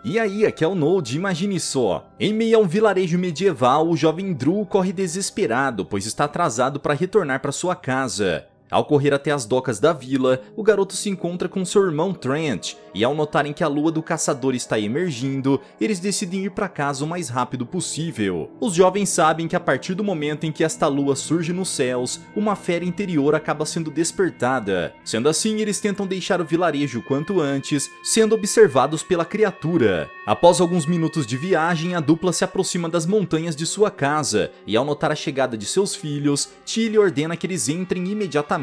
E aí, aqui é o Node, imagine só. Em meio a um vilarejo medieval, o jovem Drew corre desesperado, pois está atrasado para retornar para sua casa. Ao correr até as docas da vila, o garoto se encontra com seu irmão Trent, e ao notarem que a lua do caçador está emergindo, eles decidem ir para casa o mais rápido possível. Os jovens sabem que a partir do momento em que esta lua surge nos céus, uma fera interior acaba sendo despertada. Sendo assim, eles tentam deixar o vilarejo o quanto antes, sendo observados pela criatura. Após alguns minutos de viagem, a dupla se aproxima das montanhas de sua casa, e ao notar a chegada de seus filhos, Tilly ordena que eles entrem imediatamente,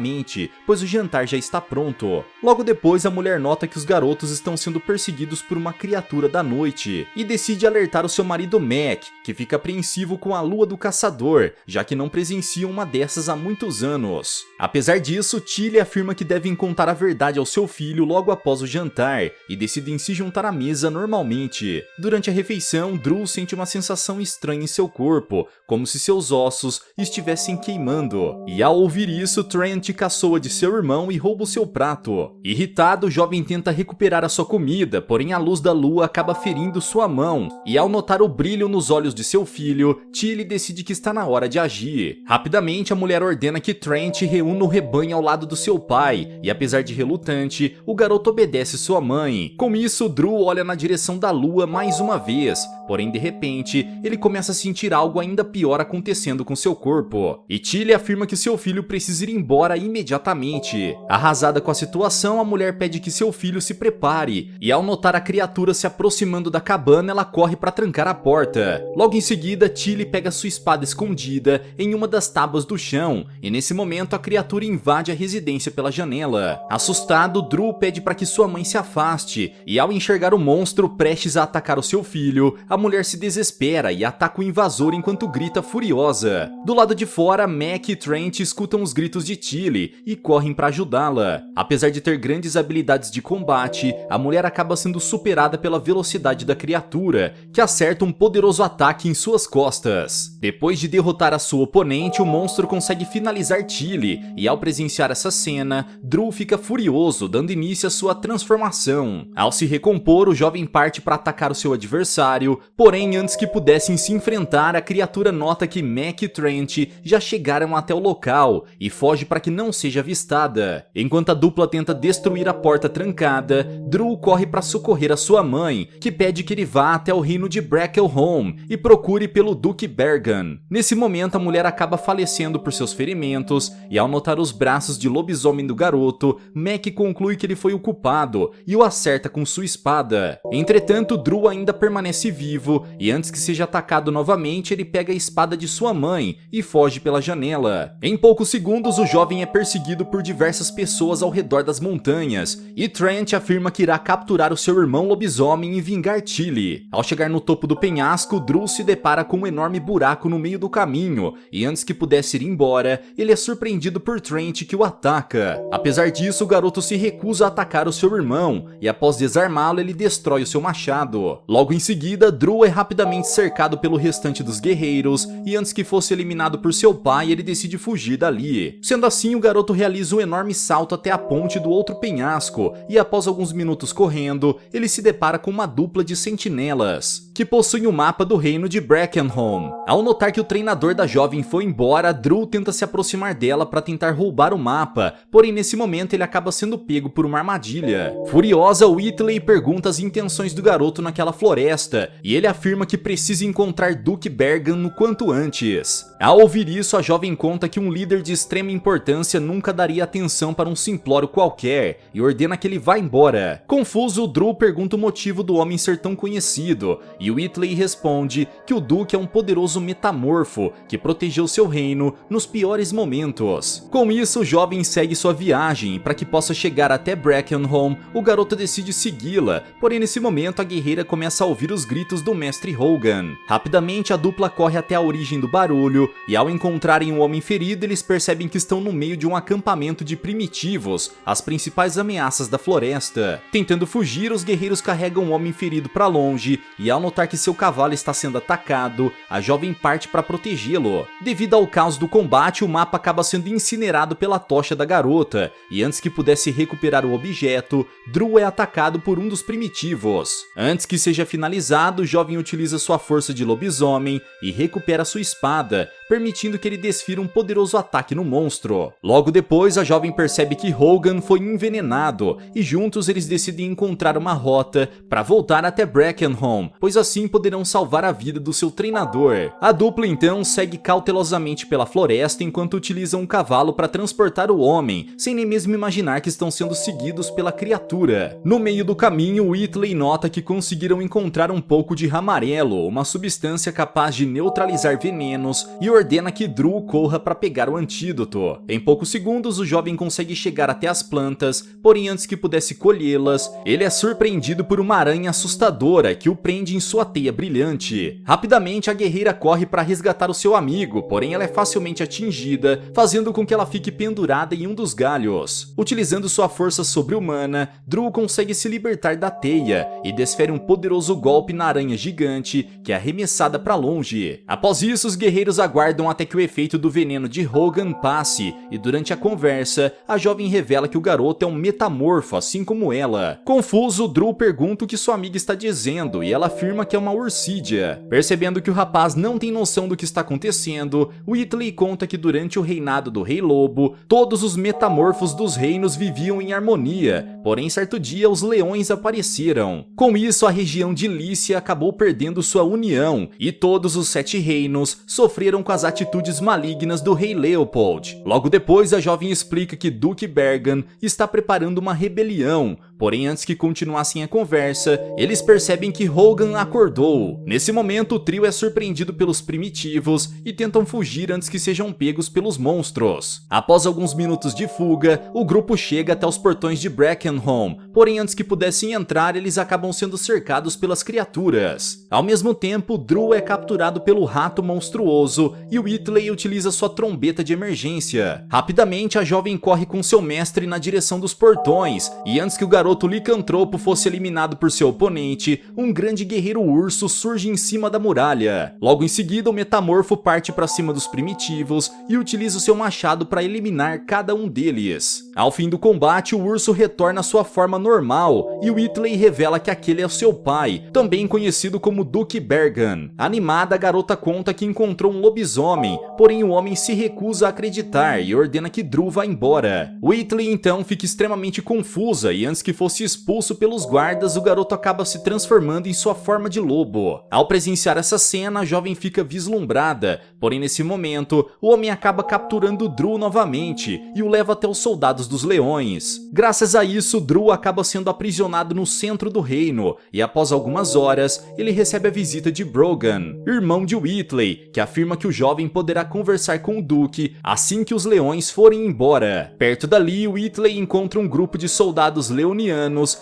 pois o jantar já está pronto. Logo depois, a mulher nota que os garotos estão sendo perseguidos por uma criatura da noite, e decide alertar o seu marido Mac, que fica apreensivo com a lua do caçador, já que não presencia uma dessas há muitos anos. Apesar disso, Tilly afirma que devem contar a verdade ao seu filho logo após o jantar, e decidem se juntar à mesa normalmente. Durante a refeição, Drew sente uma sensação estranha em seu corpo, como se seus ossos estivessem queimando. E ao ouvir isso, Trent caçoa de seu irmão e rouba o seu prato. Irritado, o jovem tenta recuperar a sua comida, porém a luz da lua acaba ferindo sua mão, e ao notar o brilho nos olhos de seu filho, Tilly decide que está na hora de agir. Rapidamente, a mulher ordena que Trent reúna o rebanho ao lado do seu pai, e apesar de relutante, o garoto obedece sua mãe. Com isso, Drew olha na direção da lua mais uma vez, porém de repente, ele começa a sentir algo ainda pior acontecendo com seu corpo, e Tilly afirma que seu filho precisa ir embora imediatamente. Arrasada com a situação, a mulher pede que seu filho se prepare, e ao notar a criatura se aproximando da cabana, ela corre para trancar a porta. Logo em seguida, Tilly pega sua espada escondida em uma das tábuas do chão, e nesse momento a criatura invade a residência pela janela. Assustado, Drew pede para que sua mãe se afaste, e ao enxergar o monstro prestes a atacar o seu filho, a mulher se desespera e ataca o invasor enquanto grita furiosa. Do lado de fora, Mac e Trent escutam os gritos de Tilly e correm para ajudá-la. Apesar de ter grandes habilidades de combate, a mulher acaba sendo superada pela velocidade da criatura, que acerta um poderoso ataque em suas costas. Depois de derrotar a sua oponente, o monstro consegue finalizar Tilly, e ao presenciar essa cena, Drew fica furioso, dando início à sua transformação. Ao se recompor, o jovem parte para atacar o seu adversário, porém antes que pudessem se enfrentar, a criatura nota que Mac e Trent já chegaram até o local, e foge para que não seja avistada. Enquanto a dupla tenta destruir a porta trancada, Drew corre para socorrer a sua mãe, que pede que ele vá até o reino de Bracklehome e procure pelo Duque Bergan. Nesse momento, a mulher acaba falecendo por seus ferimentos, e ao notar os braços de lobisomem do garoto, Mac conclui que ele foi o culpado e o acerta com sua espada. Entretanto, Drew ainda permanece vivo, e antes que seja atacado novamente, ele pega a espada de sua mãe e foge pela janela. Em poucos segundos, o jovem é perseguido por diversas pessoas ao redor das montanhas, e Trent afirma que irá capturar o seu irmão lobisomem e vingar Tilly. Ao chegar no topo do penhasco, Drew se depara com um enorme buraco no meio do caminho, e antes que pudesse ir embora, ele é surpreendido por Trent, que o ataca. Apesar disso, o garoto se recusa a atacar o seu irmão, e após desarmá-lo, ele destrói o seu machado. Logo em seguida, Drew é rapidamente cercado pelo restante dos guerreiros, e antes que fosse eliminado por seu pai, ele decide fugir dali. Sendo assim, o garoto realiza um enorme salto até a ponte do outro penhasco, e após alguns minutos correndo, ele se depara com uma dupla de sentinelas, que possuem o mapa do reino de Brackenhome. Ao notar que o treinador da jovem foi embora, Drew tenta se aproximar dela para tentar roubar o mapa, porém nesse momento ele acaba sendo pego por uma armadilha. Furiosa, Whitley pergunta as intenções do garoto naquela floresta, e ele afirma que precisa encontrar Duque Bergan o quanto antes. Ao ouvir isso, a jovem conta que um líder de extrema importância nunca daria atenção para um simplório qualquer, e ordena que ele vá embora. Confuso, Drew pergunta o motivo do homem ser tão conhecido, e Whitley responde que o Duque é um poderoso metamorfo que protegeu seu reino nos piores momentos. Com isso, o jovem segue sua viagem, e para que possa chegar até Brackenhome, o garoto decide segui-la, porém nesse momento a guerreira começa a ouvir os gritos do mestre Hogan. Rapidamente, a dupla corre até a origem do barulho, e ao encontrarem um homem ferido, eles percebem que estão no meio de um acampamento de primitivos, as principais ameaças da floresta. Tentando fugir, os guerreiros carregam o homem ferido para longe, e ao notar notar que seu cavalo está sendo atacado, a jovem parte para protegê-lo. Devido ao caos do combate, o mapa acaba sendo incinerado pela tocha da garota, e antes que pudesse recuperar o objeto, Drew é atacado por um dos primitivos. Antes que seja finalizado, o jovem utiliza sua força de lobisomem e recupera sua espada, permitindo que ele desfira um poderoso ataque no monstro. Logo depois, a jovem percebe que Hogan foi envenenado, e juntos eles decidem encontrar uma rota para voltar até Brackenham, pois assim poderão salvar a vida do seu treinador. A dupla então segue cautelosamente pela floresta enquanto utilizam um cavalo para transportar o homem, sem nem mesmo imaginar que estão sendo seguidos pela criatura. No meio do caminho, Whitley nota que conseguiram encontrar um pouco de ramarelo, uma substância capaz de neutralizar venenos, e ordena que Drew corra para pegar o antídoto. Em poucos segundos, o jovem consegue chegar até as plantas, porém antes que pudesse colhê-las, ele é surpreendido por uma aranha assustadora que o prende em sua teia brilhante. Rapidamente, a guerreira corre para resgatar o seu amigo, porém ela é facilmente atingida, fazendo com que ela fique pendurada em um dos galhos. Utilizando sua força sobre-humana, Drew consegue se libertar da teia e desfere um poderoso golpe na aranha gigante, que é arremessada para longe. Após isso, os guerreiros aguardam até que o efeito do veneno de Hogan passe, e durante a conversa, a jovem revela que o garoto é um metamorfo, assim como ela. Confuso, Drew pergunta o que sua amiga está dizendo, e ela afirma que é uma ursídea. Percebendo que o rapaz não tem noção do que está acontecendo, Whitley conta que durante o reinado do Rei Lobo, todos os metamorfos dos reinos viviam em harmonia, porém certo dia os leões apareceram. Com isso, a região de Lícia acabou perdendo sua união, e todos os 7 reinos sofreram com as atitudes malignas do Rei Leopold. Logo depois, a jovem explica que Duke Bergan está preparando uma rebelião, porém antes que continuassem a conversa, eles percebem que Hogan acordou. Nesse momento, o trio é surpreendido pelos primitivos e tentam fugir antes que sejam pegos pelos monstros. Após alguns minutos de fuga, o grupo chega até os portões de Brackenham, porém antes que pudessem entrar, eles acabam sendo cercados pelas criaturas. Ao mesmo tempo, Drew é capturado pelo rato monstruoso e Whitley utiliza sua trombeta de emergência. Rapidamente, a jovem corre com seu mestre na direção dos portões, e antes que o garoto licantropo fosse eliminado por seu oponente, um grande guerreiro urso surge em cima da muralha. Logo em seguida, o metamorfo parte para cima dos primitivos e utiliza o seu machado para eliminar cada um deles. Ao fim do combate, o urso retorna à sua forma normal e Whitley revela que aquele é o seu pai, também conhecido como Duke Bergan. Animada, a garota conta que encontrou um lobisomem, porém o homem se recusa a acreditar e ordena que Drew vá embora. Whitley então fica extremamente confusa e antes que fosse expulso pelos guardas, o garoto acaba se transformando em sua forma de lobo. Ao presenciar essa cena, a jovem fica vislumbrada, porém nesse momento, o homem acaba capturando Drew novamente e o leva até os soldados dos leões. Graças a isso, Drew acaba sendo aprisionado no centro do reino e após algumas horas, ele recebe a visita de Brogan, irmão de Whitley, que afirma que o jovem poderá conversar com o Duque assim que os leões forem embora. Perto dali, Whitley encontra um grupo de soldados leonianos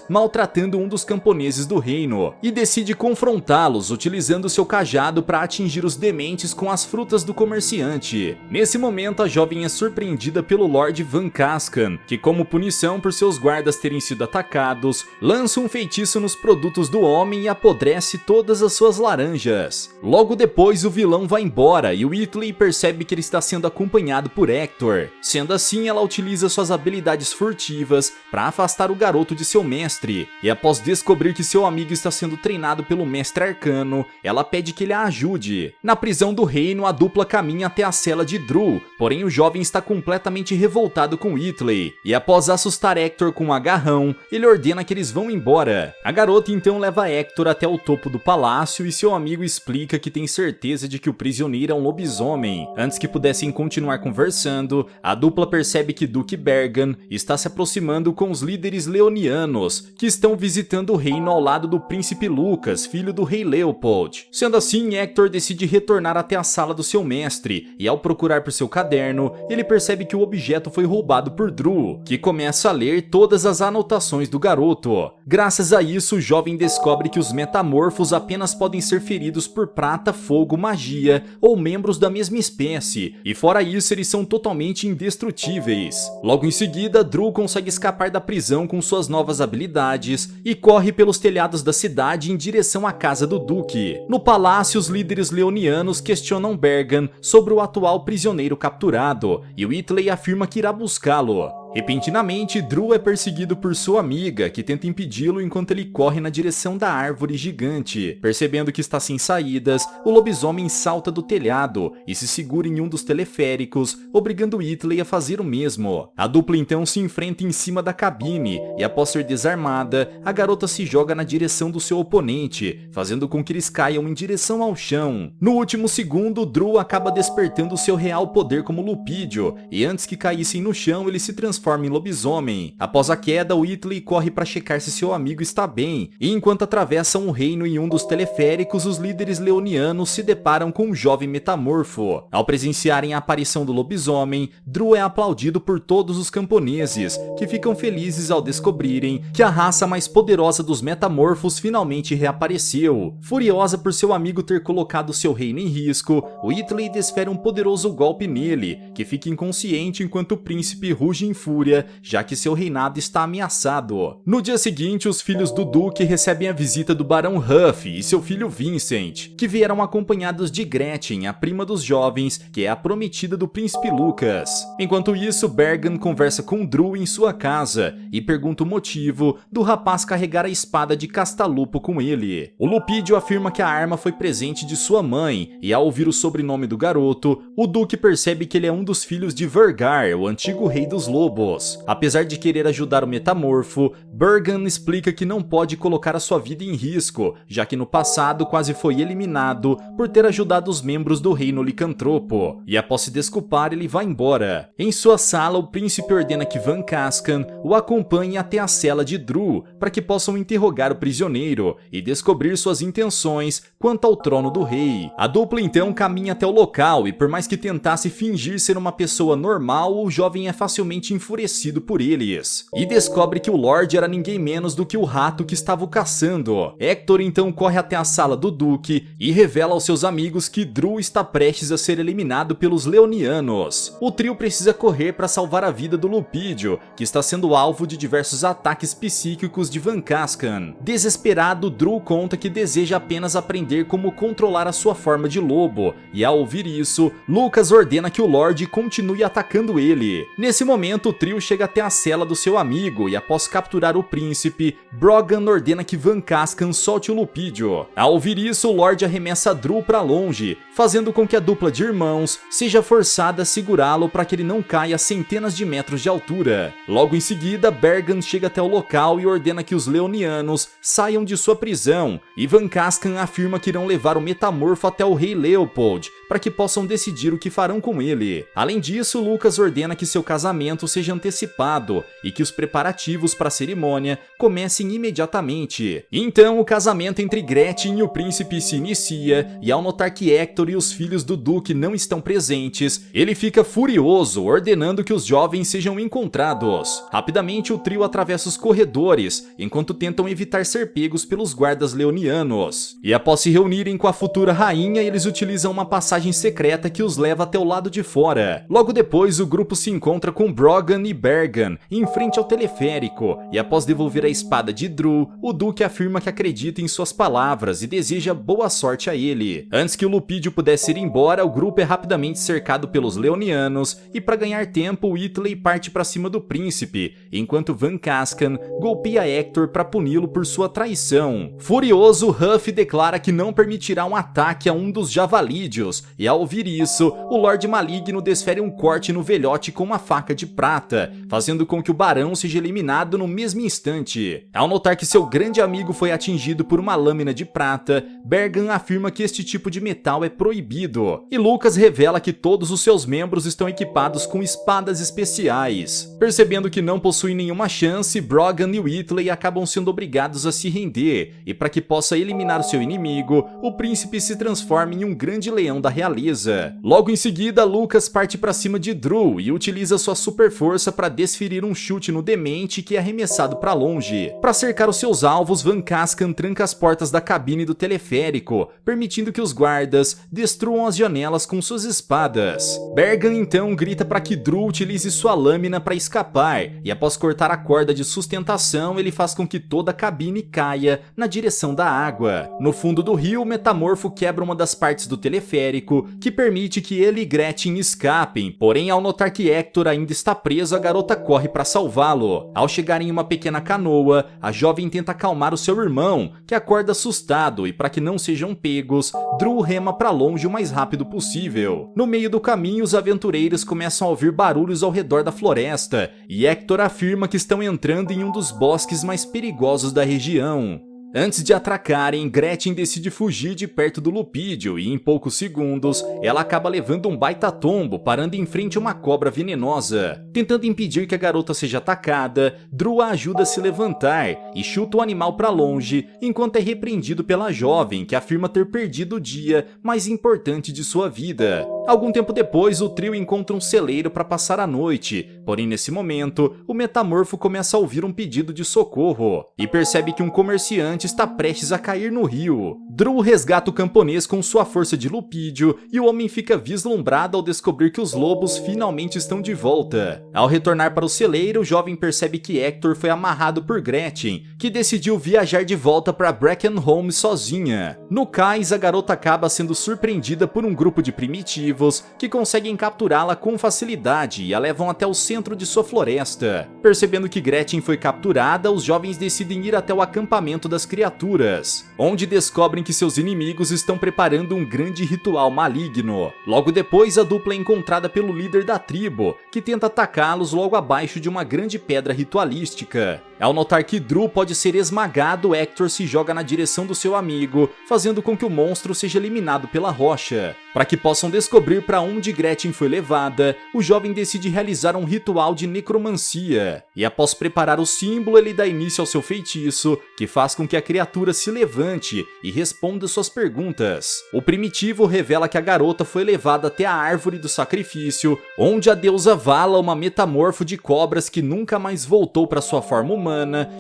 maltratando um dos camponeses do reino e decide confrontá-los utilizando seu cajado para atingir os dementes com as frutas do comerciante. Nesse momento, a jovem é surpreendida pelo Lord Van Cascan, que como punição por seus guardas terem sido atacados, lança um feitiço nos produtos do homem e apodrece todas as suas laranjas. Logo depois, o vilão vai embora e Whitley percebe que ele está sendo acompanhado por Hector. Sendo assim, ela utiliza suas habilidades furtivas para afastar o garoto de seu mestre, e após descobrir que seu amigo está sendo treinado pelo mestre arcano, ela pede que ele a ajude. Na prisão do reino, a dupla caminha até a cela de Drew, porém o jovem está completamente revoltado com Whitley, e após assustar Hector com um agarrão, ele ordena que eles vão embora. A garota então leva Hector até o topo do palácio e seu amigo explica que tem certeza de que o prisioneiro é um lobisomem. Antes que pudessem continuar conversando, a dupla percebe que Duke Bergan está se aproximando com os líderes leonianos, que estão visitando o reino ao lado do príncipe Lucas, filho do rei Leopold. Sendo assim, Hector decide retornar até a sala do seu mestre, e ao procurar por seu caderno, ele percebe que o objeto foi roubado por Drew, que começa a ler todas as anotações do garoto. Graças a isso, o jovem descobre que os metamorfos apenas podem ser feridos por prata, fogo, magia ou membros da mesma espécie, e fora isso eles são totalmente indestrutíveis. Logo em seguida, Drew consegue escapar da prisão com suas suas novas habilidades e corre pelos telhados da cidade em direção à casa do Duque. No palácio, os líderes leonianos questionam Bergan sobre o atual prisioneiro capturado e Whitley afirma que irá buscá-lo. Repentinamente, Drew é perseguido por sua amiga, que tenta impedi-lo enquanto ele corre na direção da árvore gigante. Percebendo que está sem saídas, o lobisomem salta do telhado e se segura em um dos teleféricos, obrigando Whitley a fazer o mesmo. A dupla então se enfrenta em cima da cabine e, após ser desarmada, a garota se joga na direção do seu oponente, fazendo com que eles caiam em direção ao chão. No último segundo, Drew acaba despertando seu real poder como Lupídio, e antes que caíssem no chão, ele se transforma em lobisomem. Após a queda, Whitley corre para checar se seu amigo está bem, e enquanto atravessam o reino em um dos teleféricos, os líderes leonianos se deparam com um jovem metamorfo. Ao presenciarem a aparição do lobisomem, Drew é aplaudido por todos os camponeses, que ficam felizes ao descobrirem que a raça mais poderosa dos metamorfos finalmente reapareceu. Furiosa por seu amigo ter colocado seu reino em risco, Whitley desfere um poderoso golpe nele, que fica inconsciente enquanto o príncipe ruge em fúria, já que seu reinado está ameaçado. No dia seguinte, os filhos do Duque recebem a visita do Barão Huff e seu filho Vincent, que vieram acompanhados de Gretchen, a prima dos jovens, que é a prometida do príncipe Lucas. Enquanto isso, Bergan conversa com Drew em sua casa e pergunta o motivo do rapaz carregar a espada de Castalupo com ele. O Lupídio afirma que a arma foi presente de sua mãe, e ao ouvir o sobrenome do garoto, o Duque percebe que ele é um dos filhos de Vergar, o antigo rei dos lobos. Apesar de querer ajudar o metamorfo, Bergan explica que não pode colocar a sua vida em risco, já que no passado quase foi eliminado por ter ajudado os membros do reino licantropo, e após se desculpar ele vai embora. Em sua sala, o príncipe ordena que Van Cascan o acompanhe até a cela de Drew, para que possam interrogar o prisioneiro e descobrir suas intenções quanto ao trono do rei. A dupla então caminha até o local e, por mais que tentasse fingir ser uma pessoa normal, o jovem é facilmente enfurecido por eles, e descobre que o Lorde era ninguém menos do que o rato que estava o caçando. Hector então corre até a sala do Duque e revela aos seus amigos que Drew está prestes a ser eliminado pelos leonianos. O trio precisa correr para salvar a vida do Lupídio, que está sendo alvo de diversos ataques psíquicos de Van Cascan. Desesperado, Drew conta que deseja apenas aprender como controlar a sua forma de lobo, e ao ouvir isso, Lucas ordena que o Lorde continue atacando ele. Nesse momento, o trio chega até a cela do seu amigo e, após capturar o príncipe, Brogan ordena que Van Cascan solte o Lupídio. Ao ouvir isso, o Lorde arremessa Drew para longe, fazendo com que a dupla de irmãos seja forçada a segurá-lo para que ele não caia a centenas de metros de altura. Logo em seguida, Bergan chega até o local e ordena que os leonianos saiam de sua prisão, e Van Cascan afirma que irão levar o metamorfo até o rei Leopold, para que possam decidir o que farão com ele. Além disso, Lucas ordena que seu casamento seja antecipado e que os preparativos para a cerimônia comecem imediatamente. Então, o casamento entre Gretchen e o príncipe se inicia, e ao notar que Hector e os filhos do Duque não estão presentes, ele fica furioso, ordenando que os jovens sejam encontrados. Rapidamente, o trio atravessa os corredores, enquanto tentam evitar ser pegos pelos guardas leonianos. E após se reunirem com a futura rainha, eles utilizam uma passagem secreta que os leva até o lado de fora. Logo depois, o grupo se encontra com Brogan e Bergan em frente ao teleférico, e após devolver a espada de Drew, o Duque afirma que acredita em suas palavras e deseja boa sorte a ele. Antes que o Lupídio pudesse ir embora, o grupo é rapidamente cercado pelos leonianos, e para ganhar tempo, Whitley parte para cima do príncipe, enquanto Van Cascan golpeia Hector para puni-lo por sua traição. Furioso, Huff declara que não permitirá um ataque a um dos Javalídeos, e ao ouvir isso, o Lorde Maligno desfere um corte no velhote com uma faca de prata, fazendo com que o barão seja eliminado no mesmo instante. Ao notar que seu grande amigo foi atingido por uma lâmina de prata, Bergan afirma que este tipo de metal é proibido, e Lucas revela que todos os seus membros estão equipados com espadas especiais. Percebendo que não possuem nenhuma chance, Brogan e Whitley acabam sendo obrigados a se render, e para que possa eliminar seu inimigo, o príncipe se transforma em um grande leão da realeza. Logo em seguida, Lucas parte para cima de Drew e utiliza sua super força para desferir um chute no demente que é arremessado para longe. Para cercar os seus alvos, Van Cascan tranca as portas da cabine do teleférico, permitindo que os guardas destruam as janelas com suas espadas. Bergan então grita para que Drew utilize sua lâmina para escapar, e após cortar a corda de sustentação, ele faz com que toda a cabine caia na direção da água. No fundo do rio, o Metamorfo quebra uma das partes do teleférico, que permite que ele e Gretchen escapem, porém ao notar que Hector ainda está preso, a garota corre para salvá-lo. Ao chegar em uma pequena canoa, a jovem tenta acalmar o seu irmão, que acorda assustado, e para que não sejam pegos, Drew rema para longe o mais rápido possível. No meio do caminho, os aventureiros começam a ouvir barulhos ao redor da floresta, e Hector afirma que estão entrando em um dos bosques mais perigosos da região. Antes de atracarem, Gretchen decide fugir de perto do Lupídio e em poucos segundos, ela acaba levando um baita tombo, parando em frente a uma cobra venenosa. Tentando impedir que a garota seja atacada, Drew a ajuda a se levantar e chuta o animal para longe, enquanto é repreendido pela jovem, que afirma ter perdido o dia mais importante de sua vida. Algum tempo depois, o trio encontra um celeiro para passar a noite, porém nesse momento, o Metamorfo começa a ouvir um pedido de socorro e percebe que um comerciante está prestes a cair no rio. Drew resgata o camponês com sua força de Lupídio e o homem fica vislumbrado ao descobrir que os lobos finalmente estão de volta. Ao retornar para o celeiro, o jovem percebe que Hector foi amarrado por Gretchen, que decidiu viajar de volta para Brackenholm sozinha. No cais, a garota acaba sendo surpreendida por um grupo de primitivos que conseguem capturá-la com facilidade e a levam até o centro de sua floresta. Percebendo que Gretchen foi capturada, os jovens decidem ir até o acampamento das criaturas, onde descobrem que seus inimigos estão preparando um grande ritual maligno. Logo depois, a dupla é encontrada pelo líder da tribo, que tenta atacá-los logo abaixo de uma grande pedra ritualística. Ao notar que Drew pode ser esmagado, Hector se joga na direção do seu amigo, fazendo com que o monstro seja eliminado pela rocha. Para que possam descobrir para onde Gretchen foi levada, o jovem decide realizar um ritual de necromancia, e após preparar o símbolo, ele dá início ao seu feitiço, que faz com que a criatura se levante e responda suas perguntas. O primitivo revela que a garota foi levada até a árvore do sacrifício, onde a deusa Vala, uma metamorfo de cobras que nunca mais voltou para sua forma humana,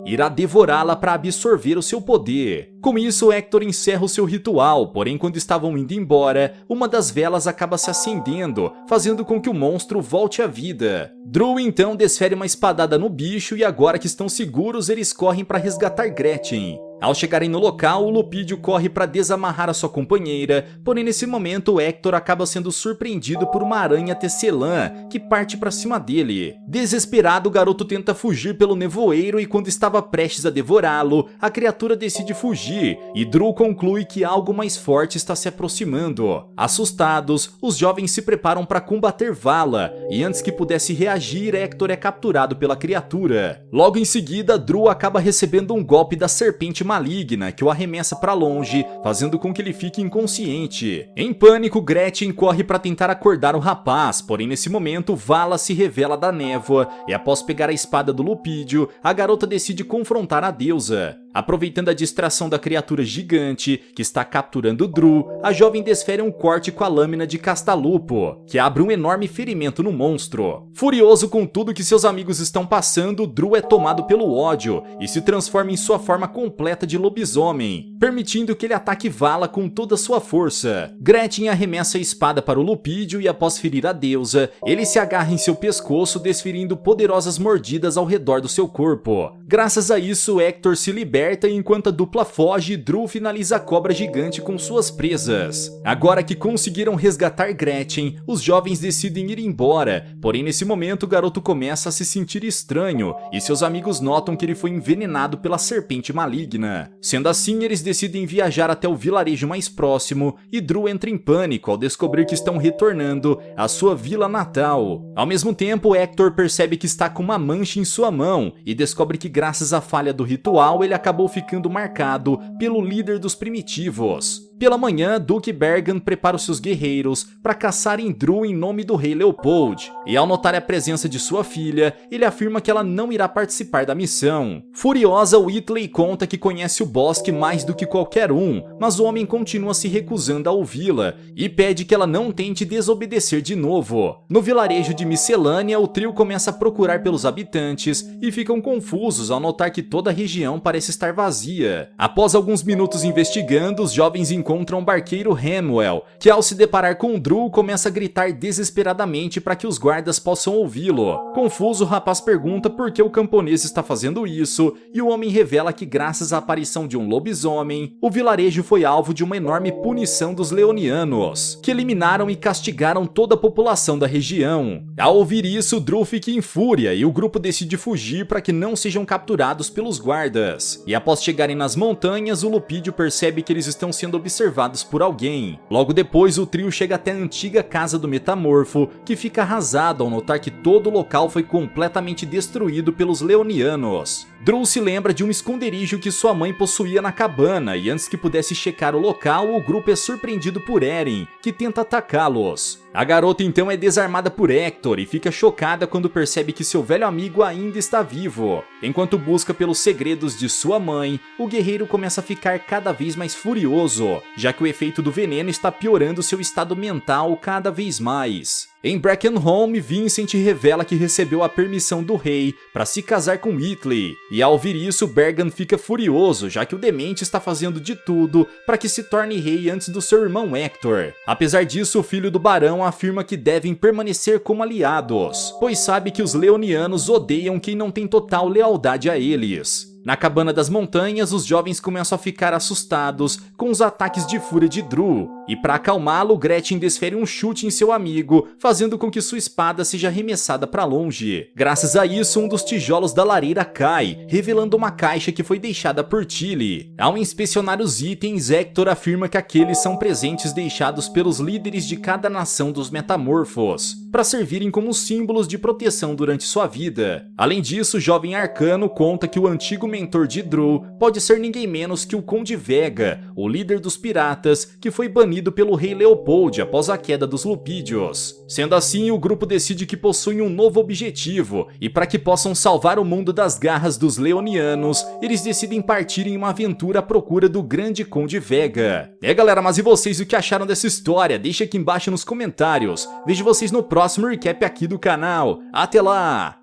irá devorá-la para absorver o seu poder. Com isso, Hector encerra o seu ritual, porém quando estavam indo embora, uma das velas acaba se acendendo, fazendo com que o monstro volte à vida. Drew então desfere uma espadada no bicho e agora que estão seguros, eles correm para resgatar Gretchen. Ao chegarem no local, o Lupídio corre para desamarrar a sua companheira, porém nesse momento Hector acaba sendo surpreendido por uma aranha tecelã que parte para cima dele. Desesperado, o garoto tenta fugir pelo nevoeiro e quando estava prestes a devorá-lo, a criatura decide fugir e Drew conclui que algo mais forte está se aproximando. Assustados, os jovens se preparam para combater Vala e antes que pudesse reagir, Hector é capturado pela criatura. Logo em seguida, Drew acaba recebendo um golpe da serpente maligna que o arremessa para longe, fazendo com que ele fique inconsciente. Em pânico, Gretchen corre para tentar acordar o rapaz, porém nesse momento Vala se revela da névoa e após pegar a espada do Lupídio, a garota decide confrontar a deusa. Aproveitando a distração da criatura gigante que está capturando Drew, a jovem desfere um corte com a lâmina de Castalupo, que abre um enorme ferimento no monstro. Furioso com tudo que seus amigos estão passando, Drew é tomado pelo ódio e se transforma em sua forma completa de lobisomem, permitindo que ele ataque Vala com toda a sua força. Gretchen arremessa a espada para o Lupídio e após ferir a deusa, ele se agarra em seu pescoço, desferindo poderosas mordidas ao redor do seu corpo. Graças a isso, Hector se liberta e enquanto a dupla foge, Drew finaliza a cobra gigante com suas presas. Agora que conseguiram resgatar Gretchen, os jovens decidem ir embora, porém nesse momento o garoto começa a se sentir estranho e seus amigos notam que ele foi envenenado pela serpente maligna. Sendo assim, eles decidem viajar até o vilarejo mais próximo e Drew entra em pânico ao descobrir que estão retornando à sua vila natal. Ao mesmo tempo, Hector percebe que está com uma mancha em sua mão e descobre que graças à falha do ritual ele acabou ficando marcado pelo líder dos primitivos. Pela manhã, Duke Bergan prepara os seus guerreiros para caçarem Drew em nome do rei Leopold, e ao notar a presença de sua filha, ele afirma que ela não irá participar da missão. Furiosa, Whitley conta que conhece o bosque mais do que qualquer um, mas o homem continua se recusando a ouvi-la e pede que ela não tente desobedecer de novo. No vilarejo de Miscelânea, o trio começa a procurar pelos habitantes e ficam confusos ao notar que toda a região parece estar vazia. Após alguns minutos investigando, os jovens encontram o barqueiro Hamuel, que ao se deparar com Drew começa a gritar desesperadamente para que os guardas possam ouvi-lo. Confuso, o rapaz pergunta por que o camponês está fazendo isso e o homem revela que graças à aparição de um lobisomem, o vilarejo foi alvo de uma enorme punição dos leonianos, que eliminaram e castigaram toda a população da região. Ao ouvir isso, Drew fica em fúria e o grupo decide fugir para que não sejam capturados pelos guardas. E após chegarem nas montanhas, o Lupídio percebe que eles estão sendo observados por alguém. Logo depois, o trio chega até a antiga casa do Metamorfo, que fica arrasado ao notar que todo o local foi completamente destruído pelos leonianos. Drew se lembra de um esconderijo que sua mãe possuía na cabana e antes que pudesse checar o local, o grupo é surpreendido por Eren, que tenta atacá-los. A garota então é desarmada por Hector e fica chocada quando percebe que seu velho amigo ainda está vivo. Enquanto busca pelos segredos de sua mãe, o guerreiro começa a ficar cada vez mais furioso, já que o efeito do veneno está piorando seu estado mental cada vez mais. Em Brackenholm, Vincent revela que recebeu a permissão do rei para se casar com Whitley, e ao ouvir isso, Bergan fica furioso, já que o demente está fazendo de tudo para que se torne rei antes do seu irmão Hector. Apesar disso, o filho do barão afirma que devem permanecer como aliados, pois sabe que os leonianos odeiam quem não tem total lealdade a eles. Na cabana das montanhas, os jovens começam a ficar assustados com os ataques de fúria de Drew, e para acalmá-lo, Gretchen desfere um chute em seu amigo, fazendo com que sua espada seja arremessada para longe. Graças a isso, um dos tijolos da lareira cai, revelando uma caixa que foi deixada por Tilly. Ao inspecionar os itens, Hector afirma que aqueles são presentes deixados pelos líderes de cada nação dos metamorfos, para servirem como símbolos de proteção durante sua vida. Além disso, o jovem arcano conta que o antigo mentor de Drew pode ser ninguém menos que o Conde Vega, o líder dos piratas, que foi banido pelo rei Leopold após a queda dos Lupídios. Sendo assim, o grupo decide que possuem um novo objetivo, e para que possam salvar o mundo das garras dos leonianos, eles decidem partir em uma aventura à procura do grande Conde Vega. Galera, mas e vocês, o que acharam dessa história? Deixa aqui embaixo nos comentários. Vejo vocês no próximo recap aqui do canal. Até lá!